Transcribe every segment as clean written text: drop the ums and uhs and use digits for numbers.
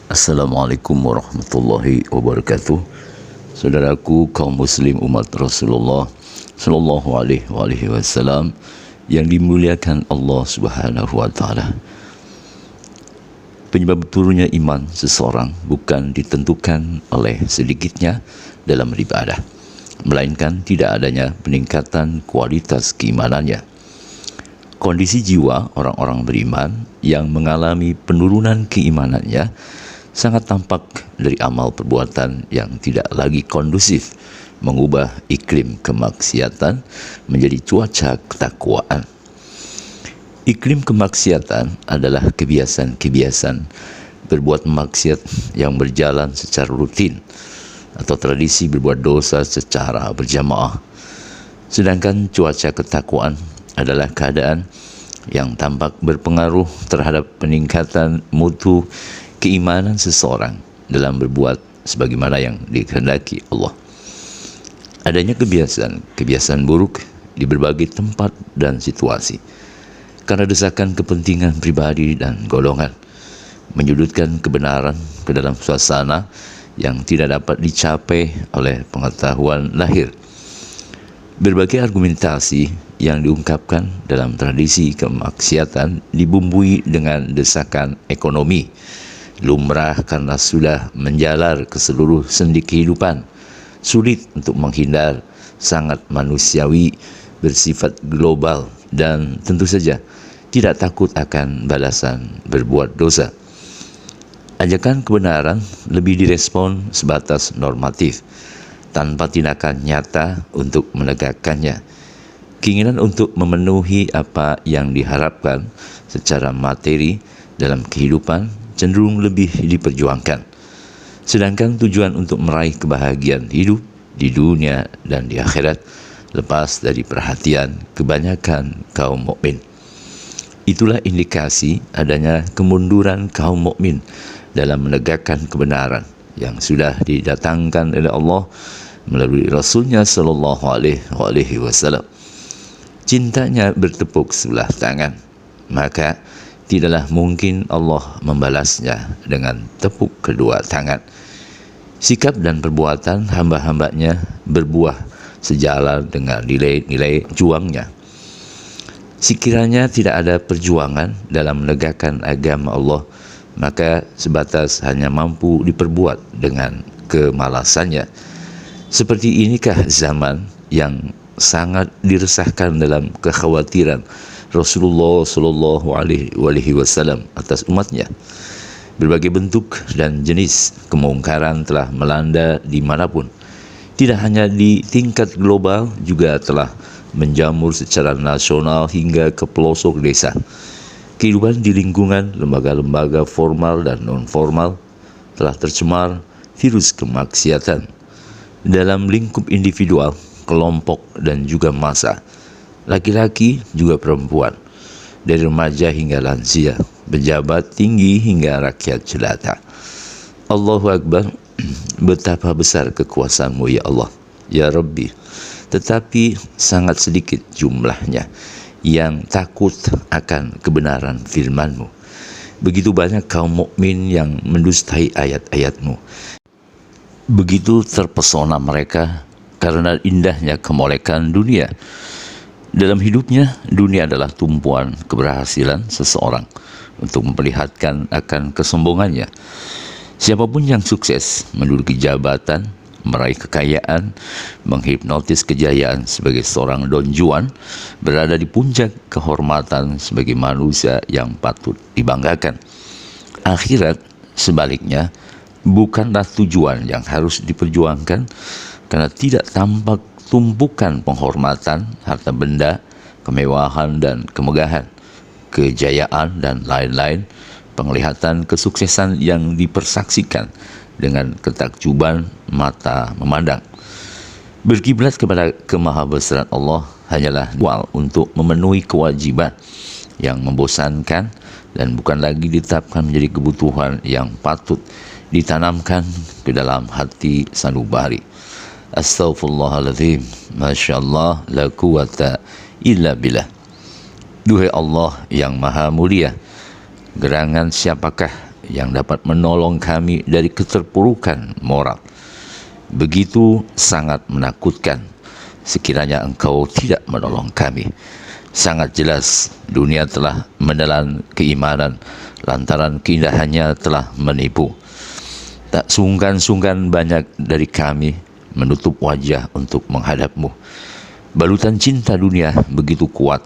Assalamualaikum warahmatullahi wabarakatuh. Saudaraku kaum muslim umat Rasulullah sallallahu alaihi wasallam yang dimuliakan Allah Subhanahu wa taala. Penyebab turunnya iman seseorang bukan ditentukan oleh sedikitnya dalam beribadah, melainkan tidak adanya peningkatan kualitas keimanannya. Kondisi jiwa orang-orang beriman yang mengalami penurunan keimanannya sangat tampak dari amal perbuatan yang tidak lagi kondusif, mengubah iklim kemaksiatan menjadi cuaca ketakwaan. Iklim kemaksiatan adalah kebiasaan-kebiasaan berbuat maksiat yang berjalan secara rutin atau tradisi berbuat dosa secara berjamaah. Sedangkan cuaca ketakwaan adalah keadaan yang tampak berpengaruh terhadap peningkatan mutu keimanan seseorang dalam berbuat sebagaimana yang dikehendaki Allah. Adanya kebiasaan buruk di berbagai tempat dan situasi karena desakan kepentingan pribadi dan golongan, menyudutkan kebenaran ke dalam suasana yang tidak dapat dicapai oleh pengetahuan lahir. Berbagai argumentasi yang diungkapkan dalam tradisi kemaksiatan dibumbui dengan desakan ekonomi, lumrah karena sudah menjalar ke seluruh sendi kehidupan, sulit untuk menghindar, sangat manusiawi, bersifat global, dan tentu saja tidak takut akan balasan berbuat dosa. Ajakan kebenaran lebih direspon sebatas normatif, tanpa tindakan nyata untuk menegakkannya. Keinginan untuk memenuhi apa yang diharapkan secara materi dalam kehidupan cenderung lebih diperjuangkan. Sedangkan tujuan untuk meraih kebahagiaan hidup di dunia dan di akhirat lepas dari perhatian kebanyakan kaum mukmin. Itulah indikasi adanya kemunduran kaum mukmin dalam menegakkan kebenaran yang sudah didatangkan oleh Allah melalui Rasulnya sallallahu alaihi wasallam. Cintanya bertepuk sebelah tangan, maka tidaklah mungkin Allah membalasnya dengan tepuk kedua tangan. Sikap dan perbuatan hamba-hambanya berbuah sejalan dengan nilai-nilai juangnya. Sekiranya tidak ada perjuangan dalam menegakkan agama Allah, maka sebatas hanya mampu diperbuat dengan kemalasannya. Seperti inikah zaman yang sangat diresahkan dalam kekhawatiran Rasulullah sallallahu alaihi wasallam atas umatnya. Berbagai bentuk dan jenis kemungkaran telah melanda dimanapun. Tidak hanya di tingkat global, juga telah menjamur secara nasional hingga ke pelosok desa. Kehidupan di lingkungan lembaga-lembaga formal dan non-formal telah tercemar virus kemaksiatan. Dalam lingkup individual, kelompok, dan juga massa, laki-laki juga perempuan, dari remaja hingga lansia, pejabat tinggi hingga rakyat jelata. Allahu Akbar. Betapa besar kekuasaan-Mu ya Allah, ya Rabbi. Tetapi sangat sedikit jumlahnya yang takut akan kebenaran firman-Mu. Begitu banyak kaum mukmin yang mendustai ayat-ayat-Mu. Begitu terpesona mereka karena indahnya kemolekan dunia. Dalam hidupnya, dunia adalah tumpuan keberhasilan seseorang untuk memperlihatkan akan kesombongannya. Siapapun yang sukses menduduki jabatan, meraih kekayaan, menghipnotis kejayaan sebagai seorang Don Juan, berada di puncak kehormatan sebagai manusia yang patut dibanggakan. Akhirat, sebaliknya, bukanlah tujuan yang harus diperjuangkan karena tidak tampak tumpukan penghormatan, harta benda, kemewahan dan kemegahan, kejayaan dan lain-lain, penglihatan kesuksesan yang dipersaksikan dengan ketakjuban mata memandang. Berkiblat kepada kemahabesaran Allah hanyalah wal untuk memenuhi kewajiban yang membosankan dan bukan lagi ditetapkan menjadi kebutuhan yang patut ditanamkan ke dalam hati sanubari. Astaghfirullahaladzim. Masya Allah, la quwata illa billah. Duhai Allah yang maha mulia, gerangan siapakah yang dapat menolong kami dari keterpurukan moral? Begitu sangat menakutkan sekiranya Engkau tidak menolong kami. Sangat jelas dunia telah menelan keimanan lantaran keindahannya telah menipu. Tak sungkan-sungkan banyak dari kami menutup wajah untuk menghadap-Mu. Balutan cinta dunia begitu kuat,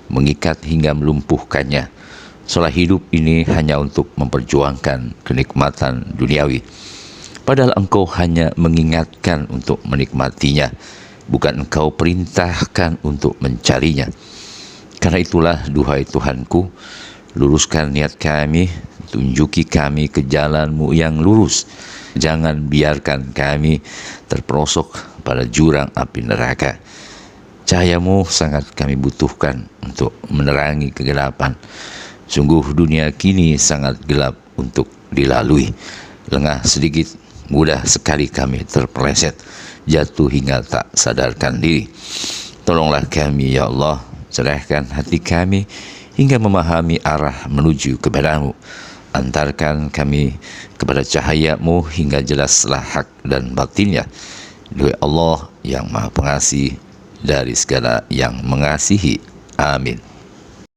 mengikat hingga melumpuhkannya. Seolah hidup ini hanya untuk memperjuangkan kenikmatan duniawi. Padahal Engkau hanya mengingatkan untuk menikmatinya, bukan Engkau perintahkan untuk mencarinya. Karena itulah, duhai Tuhanku, luruskan niat kami, tunjuki kami ke jalan-Mu yang lurus. Jangan biarkan kami terperosok pada jurang api neraka. Cahaya-Mu sangat kami butuhkan untuk menerangi kegelapan. Sungguh dunia kini sangat gelap untuk dilalui. Lengah sedikit, mudah sekali kami terpeleset, jatuh hingga tak sadarkan diri. Tolonglah kami ya Allah, cerahkan hati kami hingga memahami arah menuju kepada-Mu. Antarkan kami kepada cahaya-Mu hingga jelaslah hak dan batinnya. Duhai Allah yang Maha Pengasih dari segala yang mengasihi. Amin.